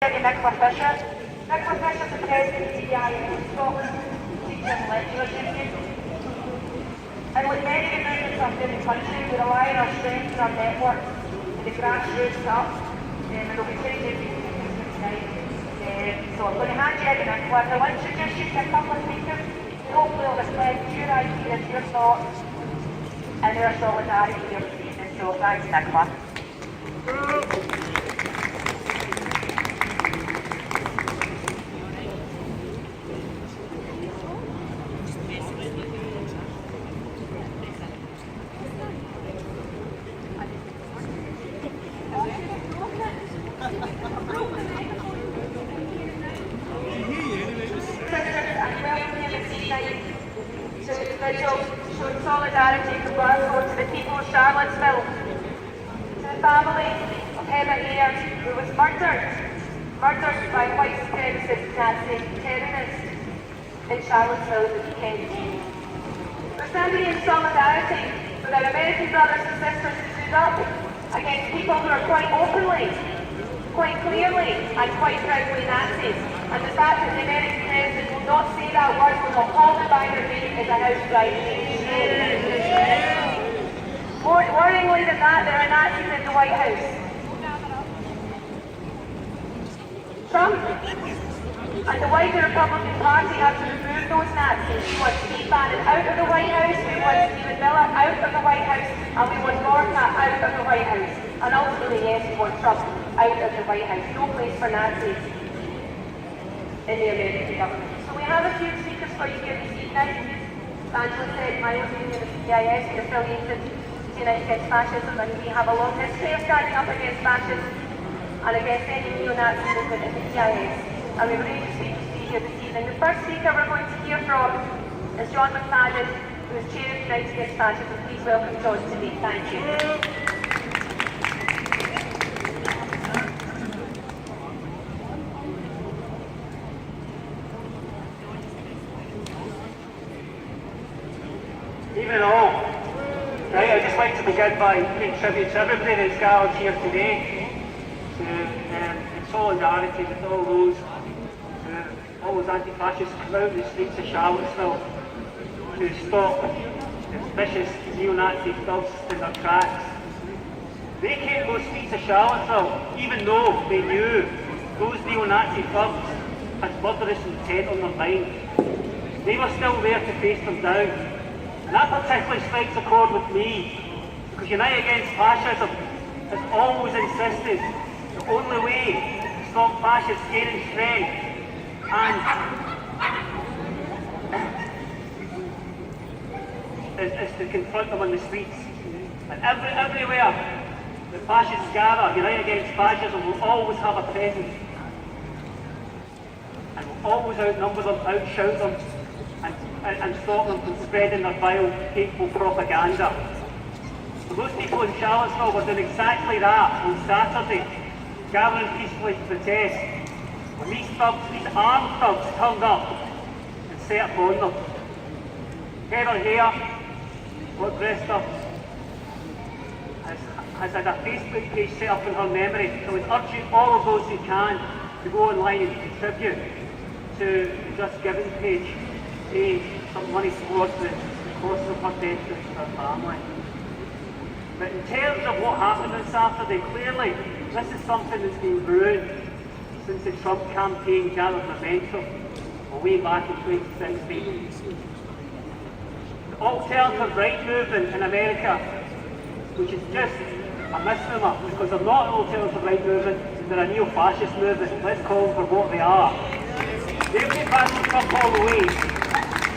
Nicola Fisher. Nicola Fisher is the president of CIS Scotland Teachers and Lecturers Union. And like many of the movements within the country, we rely on our strength and our network to the grassroots up, and there'll be changes tonight. So I'm going to hand you over to Nicola. I'll introduce you to a couple of speakers who hopefully will reflect your ideas, your thoughts, and their solidarity here this evening. So thanks, Nicola. Showing solidarity for Glasgow to the people of Charlottesville, to the family of Heather Hare, who was murdered by white supremacist Nazi terrorists in Charlottesville at the weekend. We're standing in solidarity with our American brothers and sisters who stood up against people who are quite openly, quite clearly and quite proudly Nazis. And the fact that the American president will not say that word, will not call them by their name, is an outright shame. More worryingly than that, there are Nazis in the White House. Trump and the wider Republican Party have to remove those Nazis. We want Steve Bannon out of the White House, we want Stephen Miller out of the White House, and we want Lorca out of the White House. And ultimately, yes, we want Trump out of the White House. No place for Nazis in the American government. So we have a few speakers for you here this evening. Angela said, my own union of CIS, we're affiliated to Unite Against Fascism, and we have a long history of standing up against fascism and against any neo-Nazi movement in the CIS. And we're really pleased to be here this evening. The first speaker we're going to hear from is John McFadden, who is chair of Unite Against Fascism. Please welcome John to me. Thank you. Evening all. Right, I'd just like to begin by paying tribute to everybody that's gathered here today to in solidarity with all those anti-fascists come out in the streets of Charlottesville to stop the vicious neo-Nazi thugs in their tracks. They came to those streets of Charlottesville even though they knew those neo-Nazi thugs had murderous intent on their mind. They were still there to face them down. And that particularly strikes a chord with me, because Unite Against Fascism has always insisted the only way to stop fascists gaining strength is to confront them on the streets. And everywhere the fascists gather, Unite Against Fascism will always have a presence and will always outnumber them, outshout them, and stop them from spreading their vile, hateful propaganda. So those people in Charlottesville were doing exactly that on Saturday, gathering peacefully to protest, when these armed thugs turned up and set upon them. Heather Hare, got dressed up, has had a Facebook page set up in her memory. So I would urge all of those who can to go online and contribute to the Just Giving page. Pay some money towards the cost of her death to her family. But in terms of what happened on Saturday, clearly this is something that's been brewing since the Trump campaign gathered momentum way back in 2016. The alternative right movement in America, which is just a misnomer, because they're not an alternative right movement, they're a neo-fascist movement. Let's call them for what they are. They've been battling Trump all the way.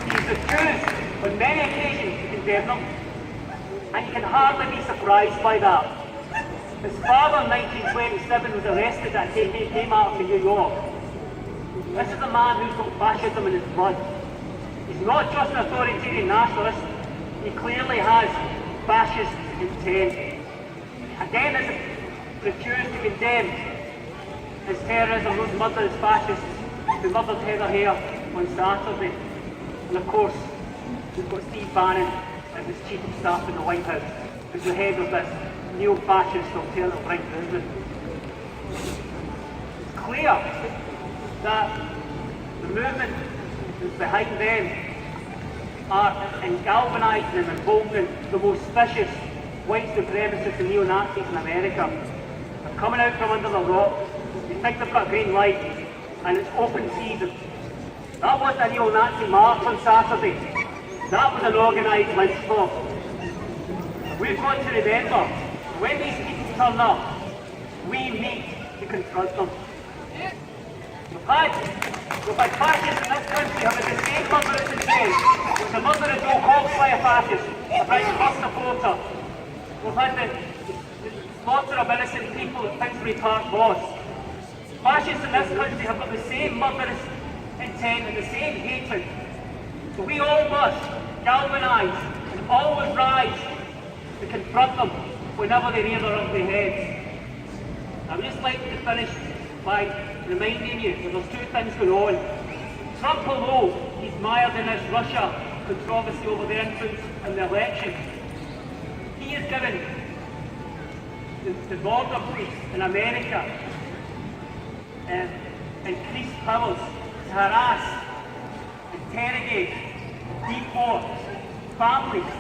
He's accused on many occasions to condemn them, and you can hardly be surprised by that. His father in 1927 was arrested at KKK March in New York. This is a man who's got fascism in his blood. He's not just an authoritarian nationalist, he clearly has fascist intent. Again, is refused to condemn his terrorism, those murderous fascists who murdered Heather Hare on Saturday. And of course, we've got Steve Bannon as his chief of staff in the White House, who's the head of this neo-fascist alternative right movement. It's clear that the movement that's behind them are in galvanising and emboldening the most vicious white supremacists and neo-Nazis in America. They're coming out from under the rock. They think they've got a green light, and it's open season. That wasn't a neo-Nazi march on Saturday. That was an organised lynch mob. We've got to remember, when these people turn up, we need to confront them. We've had fascists in this country having the same murderous intent with the murder of Joe Hawksley, a fascist, about Buster Porter. We've had the slaughter of innocent people at Finsbury Park Moss. Fascists in this country have got the same murderous intent and the same hatred. So we all must galvanise and always rise to confront them whenever they rear their ugly heads. I would just like to finish by reminding you that there's two things going on. Trump, although he's mired in this Russia controversy over the influence in the election, he has given the border police in America increased powers to harass, interrogate, deport families.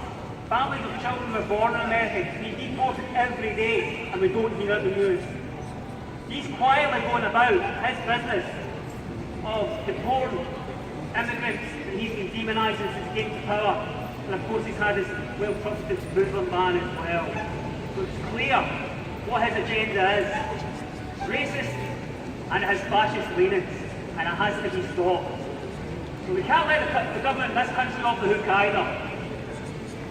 Families of children who are born in America be deported every day, and we don't hear it in the news. He's quietly going about his business of deporting immigrants, and he's been demonising since he came to power. And of course he's had his well-trusted Muslim ban as well. So it's clear what his agenda is. It's racist and it has fascist leanings, and it has to be stopped. So we can't let the government in this country off the hook either.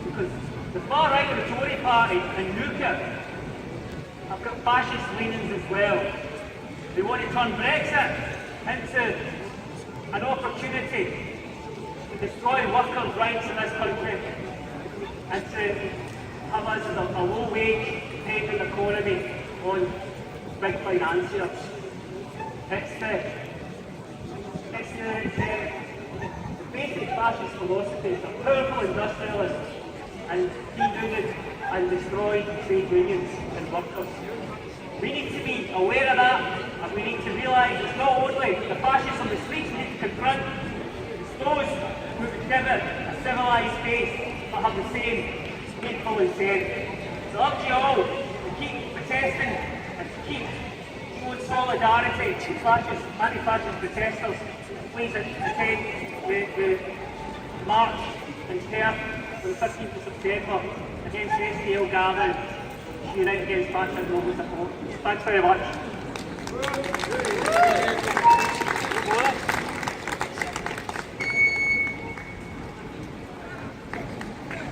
Because the far right of the Tory party in UKIP have got fascist leanings as well. They want to turn Brexit into an opportunity to destroy workers' rights in this country and to have us as a low-wage paying economy on big financiers. It's the basic fascist philosophy. The powerful industrialists and de-union and destroy trade unions and workers. We need to be aware of that, and we need to realise it's not only the fascists on the streets we need to confront, it's those who would give it a civilised face but have the same hateful intent. So I urge you all to keep protesting and to keep showing solidarity to fascist, anti-fascist protesters. Please attend the march in Perth on the 15th of September against the SDL gathering to unite against fascism and support. Thanks very much.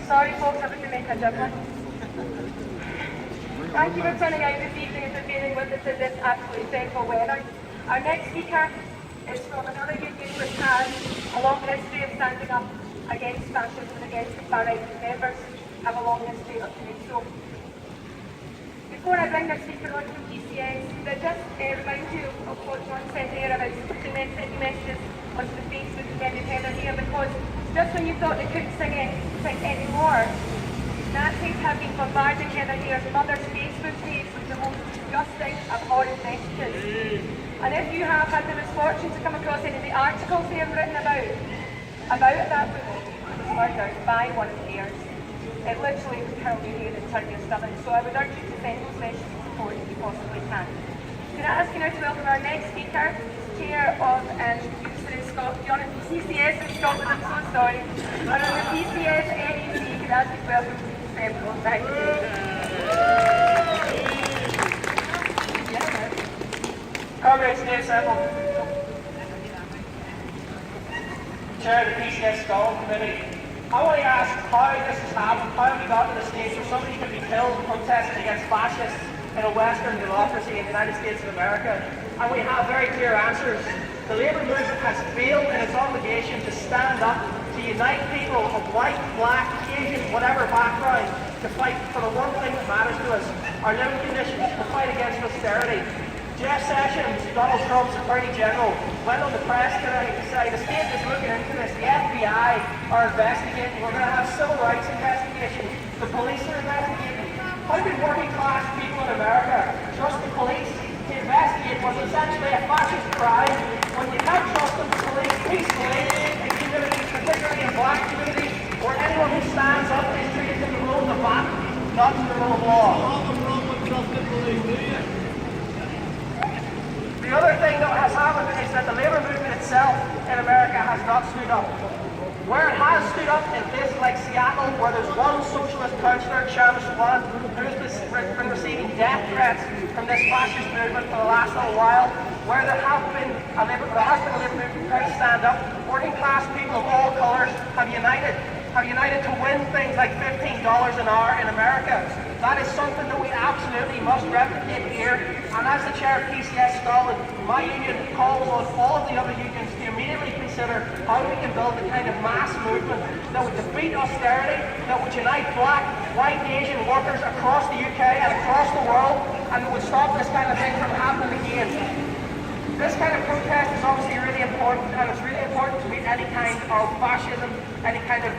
Sorry folks, I was to make a judgment. Thank you for turning out this evening and for bearing with us in this absolutely dreadful weather. Our next speaker is from another union which has a long history of standing up against fascism and against the far right members, have a long history of doing so. Before I bring the speaker on from GCS, I just remind you of what John said there about the messages onto the Facebook again in Heather here, because just when you thought they couldn't sing anymore, Nazis have been bombarding Heather Here's mother's Facebook page with the most disgusting, abhorrent messages. And if you have had the misfortune to come across any of the articles they have written about that woman who was murdered by one of theirs, it literally would curl your hair and turn your stomach. So I would urge you to send those messages of support if you possibly can. Can I ask you now to welcome our next speaker, Chair of CCS in Scotland, I'm so sorry. And on the CCS NEC, can I ask you to welcome Steve Semple. Thank you. Comrade Steve Semple, Chair of the PCS Scotland Committee. I want to ask how this has happened, how we got to the stage where somebody can be killed protesting against fascists in a Western democracy in the United States of America. And we have very clear answers. The Labour movement has failed in its obligation to stand up, to unite people of white, black, Asian, whatever background, to fight for the one thing that matters to us, our living conditions, to fight against austerity. Jeff Sessions, Donald Trump's Attorney General, went on the press today to say the state is looking into this, the FBI are investigating, we're going to have civil rights investigations, the police are investigating. How can working class people in America trust the police to investigate investigate was essentially a fascist crime when you can't trust them to police peacefully in communities, particularly in black communities, where anyone who stands up is treated to the rule of the bat, not to the rule of law. The other thing that has happened is that the labour movement itself in America has not stood up. Where it has stood up in places like Seattle, where there's one socialist councillor, Seamus Swan, who's been receiving death threats from this fascist movement for the last little while, where there has been a labour movement to stand up, working class people of all colours have united to win things like $15 an hour in America. That is something that we absolutely must replicate here. And as the chair of PCS Scotland, my union calls on all of the other unions to immediately consider how we can build the kind of mass movement that would defeat austerity, that would unite black, white, Asian workers across the UK and across the world, and that would stop this kind of thing from happening again. This kind of protest is obviously really important, and it's really important to meet any kind of fascism, any kind of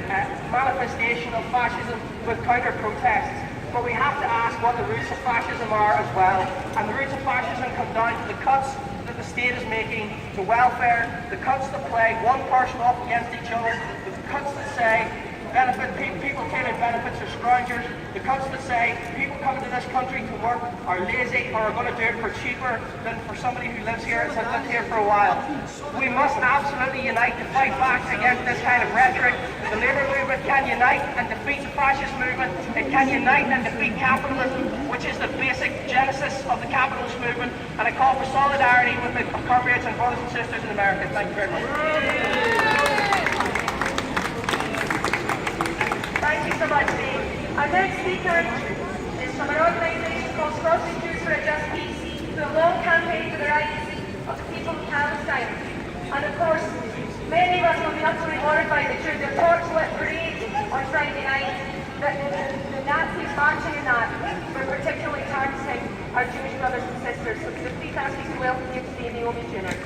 manifestation of fascism with counter-protests. But we have to ask what the roots of fascism are as well. And the roots of fascism come down to the cuts that the state is making to welfare, the cuts that play one person off against each other, the cuts that say people claiming benefits are scroungers, the cuts that say people coming to this country to work are lazy or are going to do it for cheaper than for somebody who lives here and has lived here for a while. We must absolutely unite to fight back against this kind of rhetoric. The labour movement can unite and defeat the fascist movement. It can unite and defeat capitalism, which is the basic genesis of the capitalist movement. And I call for solidarity with my comrades and brothers and sisters in America. Thank you very much. Thank you so much, Steve. Our next speaker is from an organisation called Scottish Jews for a Just Peace, who have long campaigned for the rights of the people of Palestine. And of course, many of us will be absolutely horrified that during the torchlit parade on Friday night, that the Nazis marching in that were particularly targeting our Jewish brothers and sisters. So could I please ask you to welcome you today, Naomi Junior.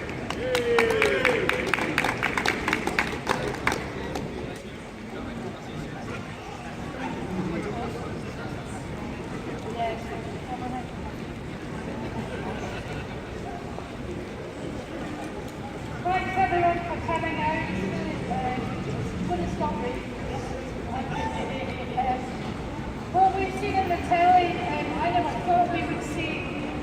Thanks everyone for coming out. Couldn't stop me. What we've seen in the telly, I never thought we would see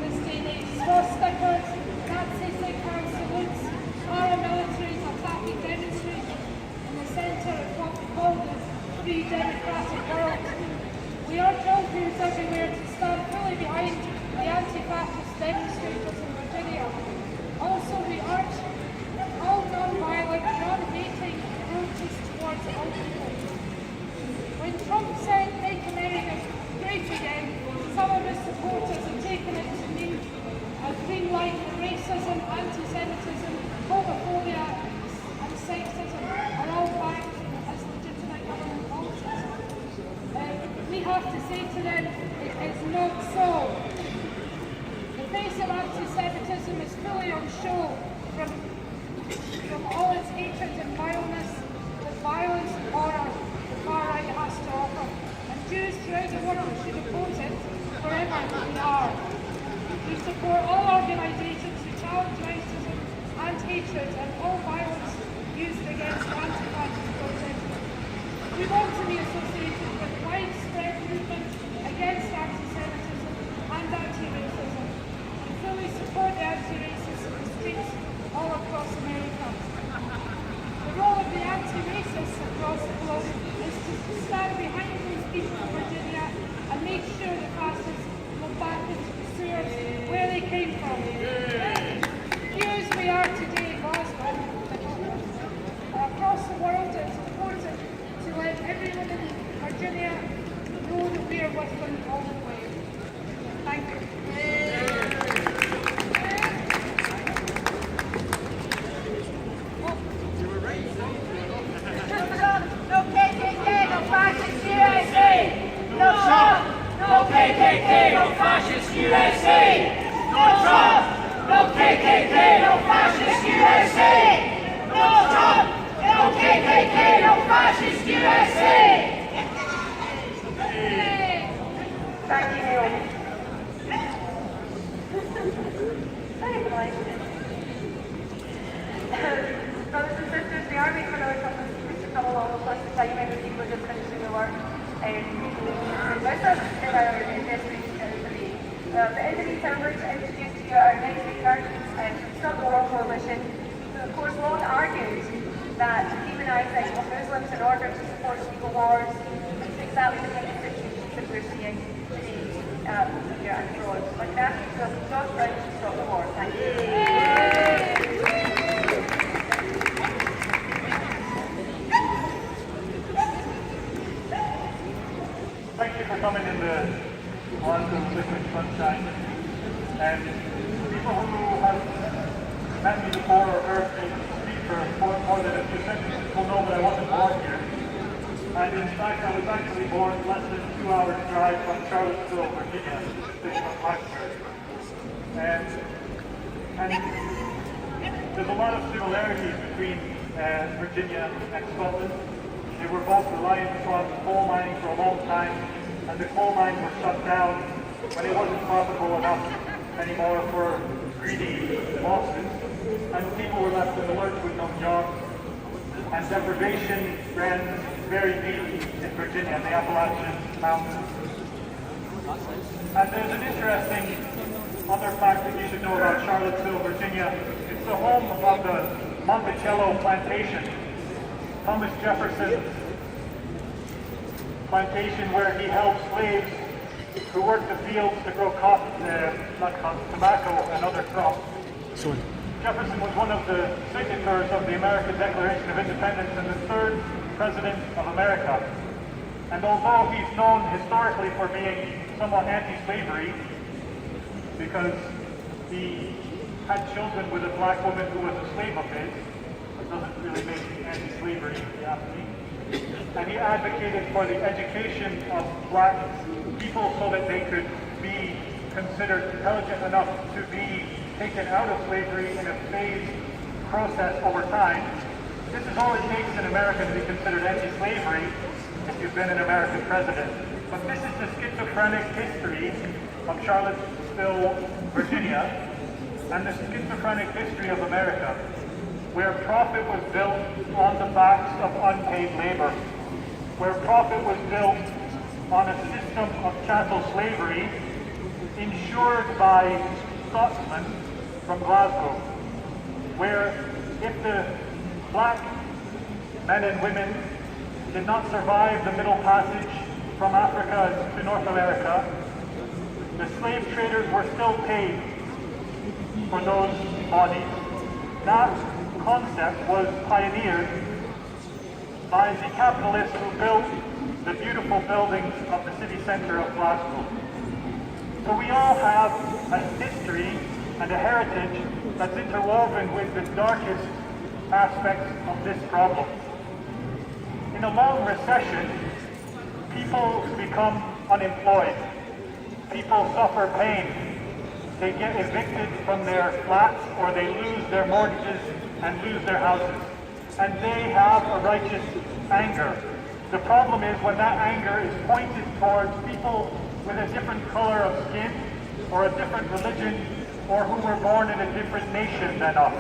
this day and age. Swastikas, Nazi salutes, paramilitaries attacking demonstrators in the centre of what we call the free democratic world. We urge all groups everywhere to stand fully behind the anti-fascist demonstrators in Virginia. Also, we urge all non-violent, non-hating approaches towards all people. When Trump said "Make America Great Again," some of his supporters have taken it to mean a green light for racism, anti-Semitism, homophobia and sexism are all backed as legitimate government policies. We have to say to them, it is not so. The face of anti-Semitism is fully on show from all its hatred and vileness, the violence and horror the far right has to offer. And Jews throughout the world should oppose it forever we are. We support all organisations who challenge racism and hatred and all violence used against anti-fascist protesters. We want to be associated with widespread movement against anti-Semitism and anti-racism, and fully support the anti-racists in the streets all across America. The role of the anti-racists across the globe is to stand behind those people in Virginia and make sure the fascists go back into the sewers where they came from. Here as we are today in Glasgow, across the world, it's important to let everyone in Virginia know that we are with them all the way. Thank you. plus the time when people are just finishing the work with us in our industry today. The Indigenous Celebrants introduced to you our next speaker from Stop the War Coalition, who of course long argued that demonising of Muslims in order to support legal wars is exactly the kind of situation that we're seeing today here and abroad. So I'm asking Josh Brown to stop the war. Thank you. Thank you for coming in the wonderful liquid sunshine. And people who have met me before or heard me speak for more than a few sentences will know that I wasn't born here. And in fact, I was actually born less than 2 hours drive from Charlottesville, Virginia, state of Blacksburg. And there's a lot of similarities between Virginia and Scotland. They were both reliant upon coal mining for a long time, and the coal mines were shut down when it wasn't profitable enough anymore for greedy bosses, and people were left in the lurch with no jobs. And deprivation ran very deep in Virginia, the Appalachian Mountains. And there's an interesting other fact that you should know about Charlottesville, Virginia. It's the home of the Monticello plantation. Thomas Jefferson's plantation, where he held slaves who worked the fields to grow tobacco and other crops. Jefferson was one of the signatories of the American Declaration of Independence and the third president of America. And although he's known historically for being somewhat anti-slavery, because he had children with a black woman who was a slave of his, doesn't really make anti-slavery, if you ask me. And he advocated for the education of black people so that they could be considered intelligent enough to be taken out of slavery in a phased process over time. This is all it takes in America to be considered anti-slavery if you've been an American president. But this is the schizophrenic history of Charlottesville, Virginia, and the schizophrenic history of America, where profit was built on the backs of unpaid labor, where profit was built on a system of chattel slavery ensured by Scotsmen from Glasgow, where if the black men and women did not survive the Middle Passage from Africa to North America, the slave traders were still paid for those bodies. That concept was pioneered by the capitalists who built the beautiful buildings of the city centre of Glasgow. So we all have a history and a heritage that's interwoven with the darkest aspects of this problem. In a long recession, people become unemployed. People suffer pain. They get evicted from their flats, or they lose their mortgages and lose their houses. And they have a righteous anger. The problem is when that anger is pointed towards people with a different color of skin, or a different religion, or who were born in a different nation than us.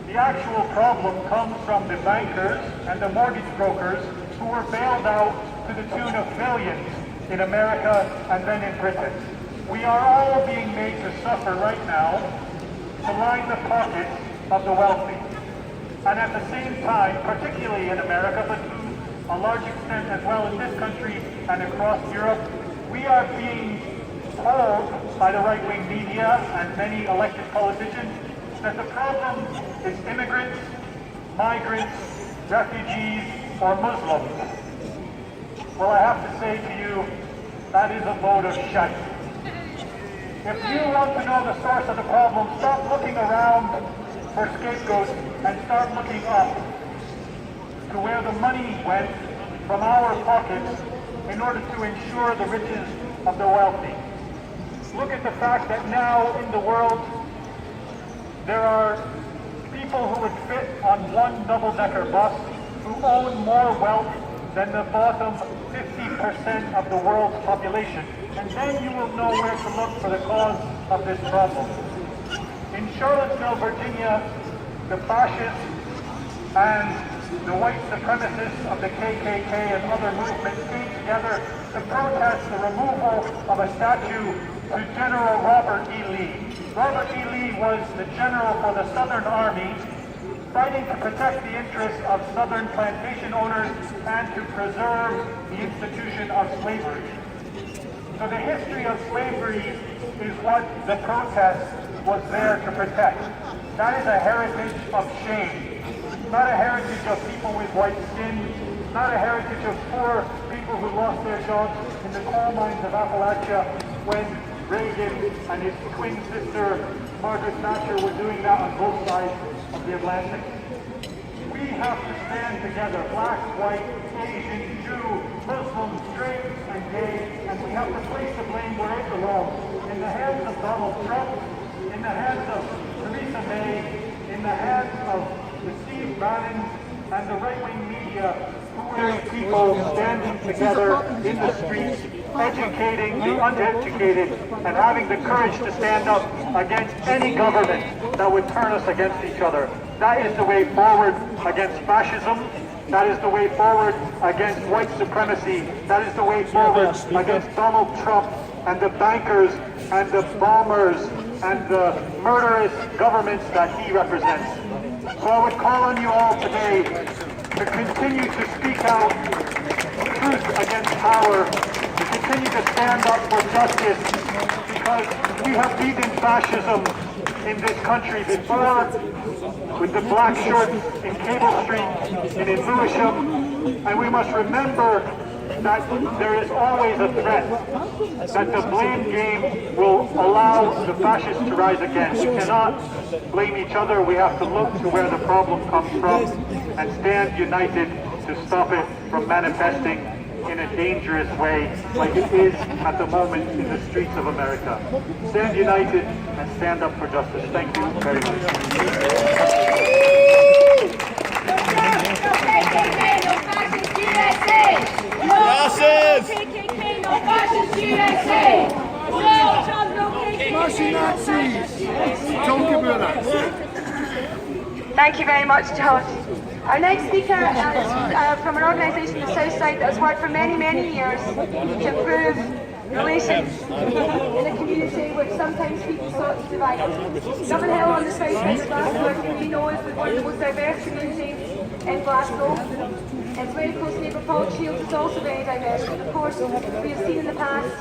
The actual problem comes from the bankers and the mortgage brokers who were bailed out to the tune of billions in America and then in Britain. We are all being made to suffer right now to line the pockets of the wealthy. And at the same time, particularly in America, but to a large extent as well in this country and across Europe, we are being told by the right-wing media and many elected politicians that the problem is immigrants, migrants, refugees, or Muslims. Well, I have to say to you, that is a load of shite. If you want to know the source of the problem, stop looking around for scapegoats and start looking up to where the money went from our pockets in order to ensure the riches of the wealthy. Look at the fact that now in the world there are people who would fit on one double-decker bus who own more wealth than the bottom 50% of the world's population. And then you will know where to look for the cause of this problem. In Charlottesville, Virginia, the fascists and the white supremacists of the KKK and other movements came together to protest the removal of a statue to General Robert E. Lee. Robert E. Lee was the general for the Southern Army, fighting to protect the interests of Southern plantation owners and to preserve the institution of slavery. So the history of slavery is what the protest was there to protect. That is a heritage of shame, not a heritage of people with white skin, not a heritage of poor people who lost their jobs in the coal mines of Appalachia when Reagan and his twin sister Margaret Thatcher were doing that on both sides of the Atlantic. We have to stand together, black, white, Asian, Jew, Muslim, straight and gay, and we have to place the blame where it belongs, in the hands of Donald Trump, in the hands of Theresa May, in the hands of the Steve Bannon and the right-wing media, who are people standing together in the streets, educating the uneducated, and having the courage to stand up against any government that would turn us against each other. That is the way forward against fascism. That is the way forward against white supremacy. That is the way forward against Donald Trump and the bankers and the bombers and the murderous governments that he represents. So I would call on you all today to continue to speak out truth against power, to continue to stand up for justice, because we have beaten fascism in this country before, with the black shorts in Cable Street and in Lewisham, and we must remember that there is always a threat that the blame game will allow the fascists to rise again. We cannot blame each other. We have to look to where the problem comes from and stand united to stop it from manifesting in a dangerous way like it is at the moment in the streets of America. Stand united and stand up for justice. Thank you very much. KKK, no fascist USA! No Trump, no KKK, Smashing Nazis! Talk about that. Thank you very much, George. Our next speaker is from an organisation in the South Side that has worked for many, many years to improve relations in a community which sometimes people thought was divided. Dublin Hill on the south side of Glasgow, we know, is one of the most diverse communities in Glasgow. Its very close neighbour Paul Shields is also very diverse. And of course, we have seen in the past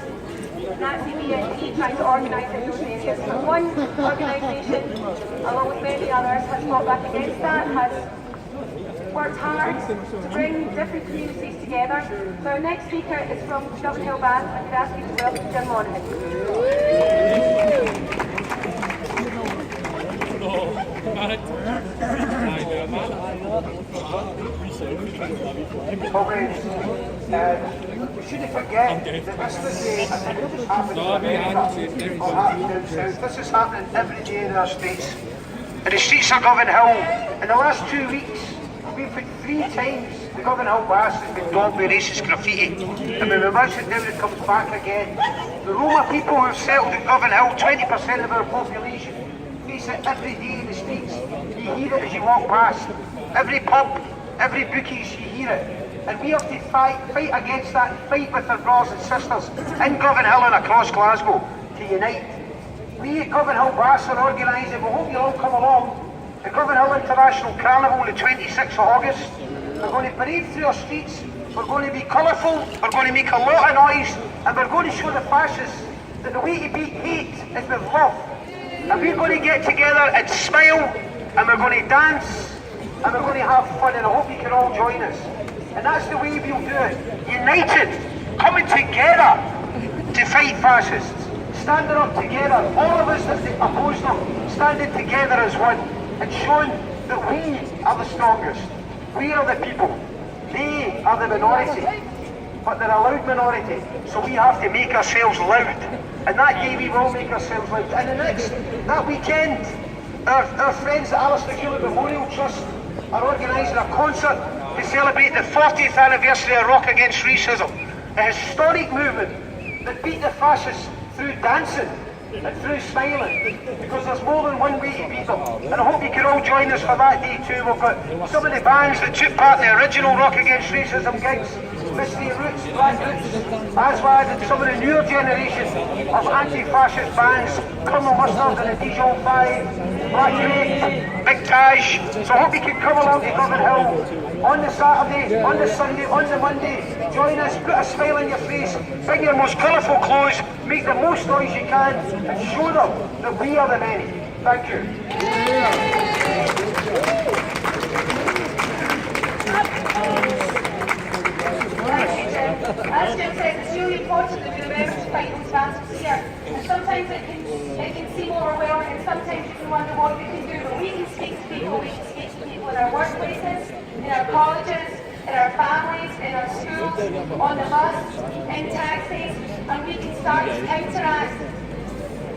Nazi BNP trying to organise in those areas. But one organisation, along with many others, has fought back against that, has worked hard to bring different communities together. So our next speaker is from Dublin Hill Bath. I could ask you to welcome Jim Monaghan. We shouldn't forget that this is the day, I think this happened in America, or happened in the South. This is happening every day in our streets. In the streets of Govan Hill, in the last 2 weeks, we've put 3 times the Govan Hill Baths has been daubed with racist graffiti. And when we mention it now, it comes back again. The Roma people who have settled in Govan Hill, 20% of our population, face it every day in the streets. You hear it as you walk past. Every pub, every bookies, you hear it. And we have to fight against that, fight with our brothers and sisters in Govan Hill and across Glasgow to unite. We at Govan Hill Baths are organising, we hope you all come along, the Govan Hill International Carnival on the 26th of August. We're going to parade through our streets, we're going to be colourful, we're going to make a lot of noise, and we're going to show the fascists that the way to beat hate is with love. And we're going to get together and smile, and we're going to dance, and we're going to have fun, and I hope you can all join us. And that's the way we'll do it. United, coming together to fight fascists. Standing up together, all of us that oppose them, standing together as one, and showing that we are the strongest. We are the people. They are the minority. But they're a loud minority, so we have to make ourselves loud. And that day we will make ourselves loud. And that weekend, our friends at Alistair Hewlett Memorial Trust are organising a concert to celebrate the 40th anniversary of Rock Against Racism, a historic movement that beat the fascists through dancing. and through smiling, because there's more than one way to beat them. And I hope you can all join us for that day too. We've got some of the bands that took part in the original Rock Against Racism gigs, Mystery Roots, Black Roots, Aswad, and some of the newer generation of anti-fascist bands, Colonel Mustard and the Dijon 5, Black Crate, Big Taj. So I hope you can come along to Dublin Hill on the Saturday, on the Sunday, on the Monday. Join us, put a smile on your face, bring your most colourful clothes, make the most noise you can, and show them that we are the many. Thank you. As Jim said, it's really important that we remember to fight those battles here. And sometimes it can seem overwhelming, and sometimes you can wonder what we can do. But we can speak to people. We can speak to people in our workplaces, in our colleges, in our families, in our schools, on the bus, in taxis, and we can start to counteract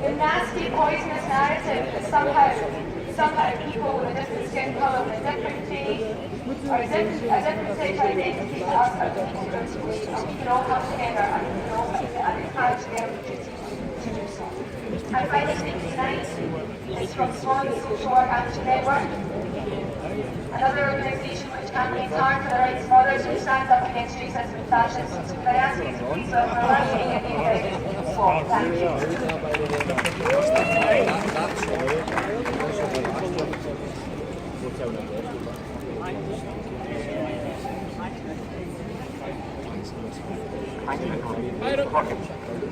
the nasty, poisonous narrative that somehow people with a different skin colour, with a different faith, or a different sexual identity to us are dangerous ways, and we can all come together and we can all fight it, and encourage them to do so. And finally speaking tonight is from Swan Social Work Action Network, another organisation which campaigns hard for the rights of others who stand up against racism and fascism. So I ask you to please allow me to get you invited. So, thank you.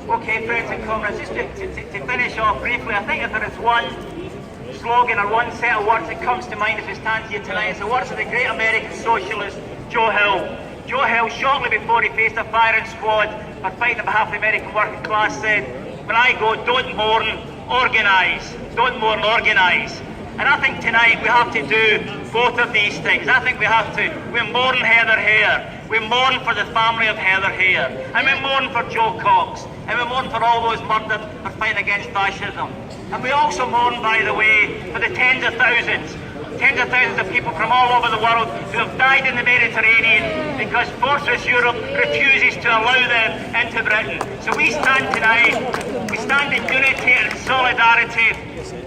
Okay, friends and comrades, just to finish off briefly, I think if there is one slogan or one set of words that comes to mind if we stand here tonight, it's the words of the great American socialist Joe Hill. Joe Hill, shortly before he faced a firing squad for fighting on behalf of the American working class, said, "When I go, don't mourn, organise. Don't mourn, organise." And I think tonight we have to do both of these things. I think we mourn Heather Hare. We mourn for the family of Heather Hare. And we mourn for Joe Cox. And we mourn for all those murdered for fighting against fascism. And we also mourn, by the way, for the tens of thousands of people from all over the world who have died in the Mediterranean because fortress Europe refuses to allow them into Britain. So we stand tonight, we stand in unity and solidarity,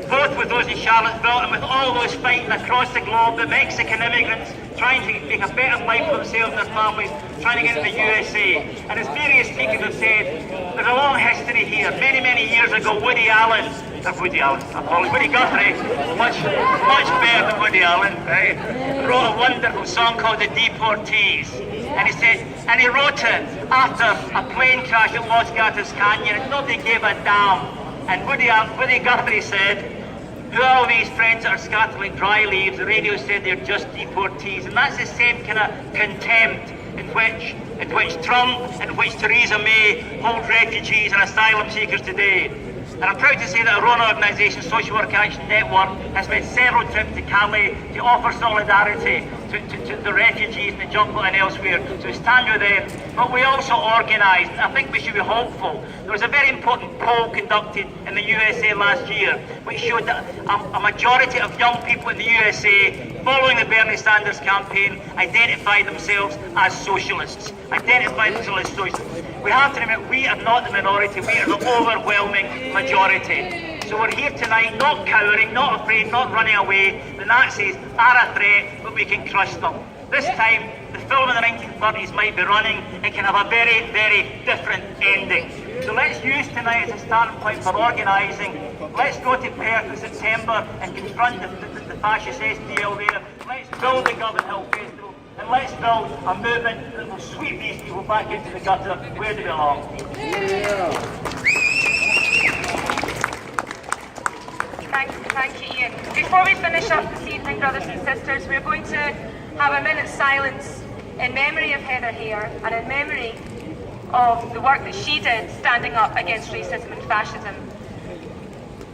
both with those in Charlottesville and with all those fighting across the globe, the Mexican immigrants trying to make a better life for themselves and their families, trying to get into the USA. And as various speakers have said, there's a long history here. Many, many years ago, Woody Guthrie, much better than Woody Allen, right, wrote a wonderful song called The Deportees. And he wrote it after a plane crash at Los Gatos Canyon and nobody gave a damn. And Woody Guthrie said, "Who are all these friends that are scattered like dry leaves? The radio said they're just deportees." And that's the same kind of contempt in which Trump and which Theresa May hold refugees and asylum seekers today. And I'm proud to say that our own organisation, Social Work Action Network, has made several trips to Calais to offer solidarity to the refugees in the jungle and elsewhere, to stand with them. But we also organised, I think we should be hopeful. There was a very important poll conducted in the USA last year, which showed that a majority of young people in the USA, following the Bernie Sanders campaign, identified themselves as socialists. We have to remember, we are not the minority, we are the overwhelming majority. So we're here tonight, not cowering, not afraid, not running away. The Nazis are a threat, but we can crush them. This time, the film in the 1930s might be running. It can have a very, very different ending. So let's use tonight as a starting point for organising. Let's go to Perth in September and confront the fascist SDL there. Let's build the Dublin Hill Festival. And let's build a movement that will sweep these people back into the gutter where they belong. Thank you, Ian. Before we finish up this evening, brothers and sisters, we're going to have a minute's silence in memory of Heather Hare and in memory of the work that she did standing up against racism and fascism.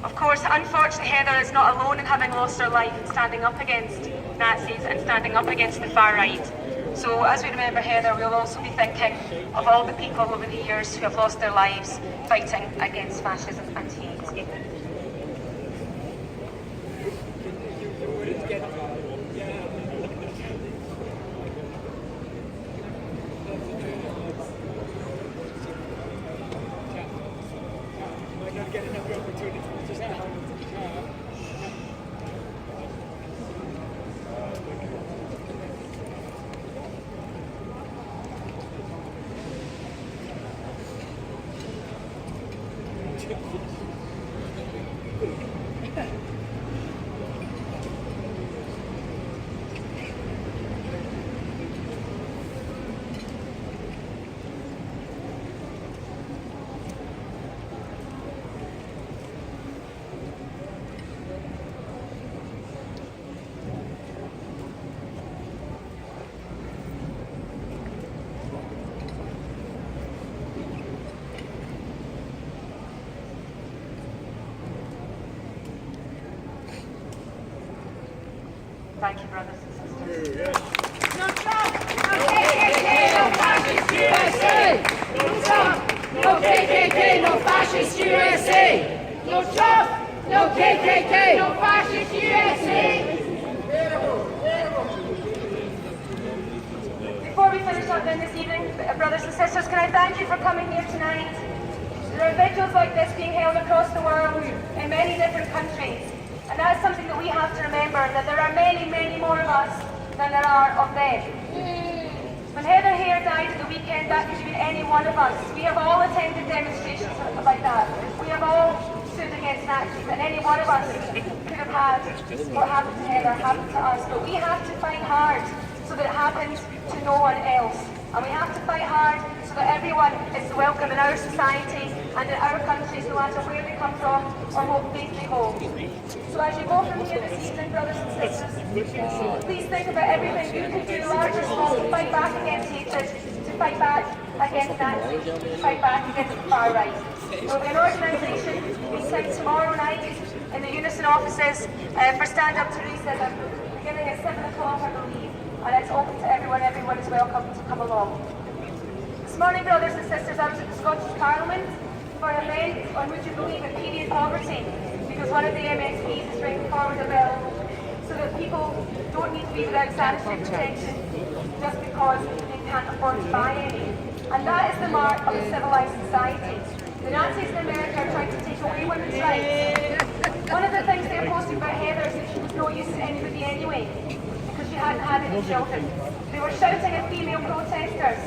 Of course, unfortunately, Heather is not alone in having lost her life and standing up against Nazis and standing up against the far right. So as we remember Heather, we'll also be thinking of all the people over the years who have lost their lives fighting against fascism and hate. Get another opportunity. Thank you, brothers and sisters. No Trump, no KKK, no fascist USA! No Trump, no KKK, no fascist USA! No Trump, no KKK, no fascist USA! Before we finish up then this evening, brothers and sisters, can I thank you for coming here tonight? There are vigils like this being held across the world in many different countries. And that's something that we have to remember, that there are many, many more of us than there are of them. When Heather Hare died at the weekend, that could have been any one of us. We have all attended demonstrations like that. We have all stood against Nazis, and any one of us could have had what happened to Heather happen to us. But we have to fight hard so that it happens to no one else. And we have to fight hard so that everyone is welcome in our society and in our countries, no matter where they come from or what faith they hold. So as you go from here this evening, brothers and sisters, please think about everything you can do, large or small, to fight back against hatred, to fight back against Nazis, to fight back against the far right. There will be an organisation being sent tomorrow night in the Unison offices for Stand Up to Racism, beginning at 7 o'clock, I believe, and it's open to everyone. Everyone is welcome to come along. This morning, brothers and sisters, I was at the Scottish Parliament for an event on, would you believe it, period poverty, because one of the MSPs is bringing forward a bill so that people don't need to be without sanitary protection just because they can't afford to buy any. And that is the mark of a civilised society. The Nazis in America are trying to take away women's rights. One of the things they're posting about Heather is that she was no use to anybody anyway, because she hadn't had any children. They were shouting at female protesters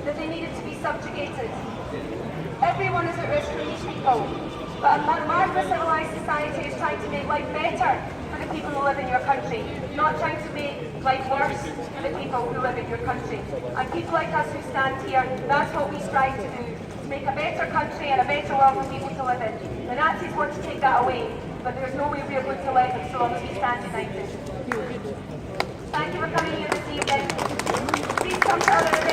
that they needed to be subjugated. Everyone is at risk for these people, but a mark of a civilised society is trying to make life better for the people who live in your country, not trying to make life worse for the people who live in your country. And people like us who stand here, that's what we strive to do, to make a better country and a better world for people to live in. The Nazis want to take that away, but there's no way we are going to let them so long as we stand united. Thank you for coming here this evening. Please come to other events.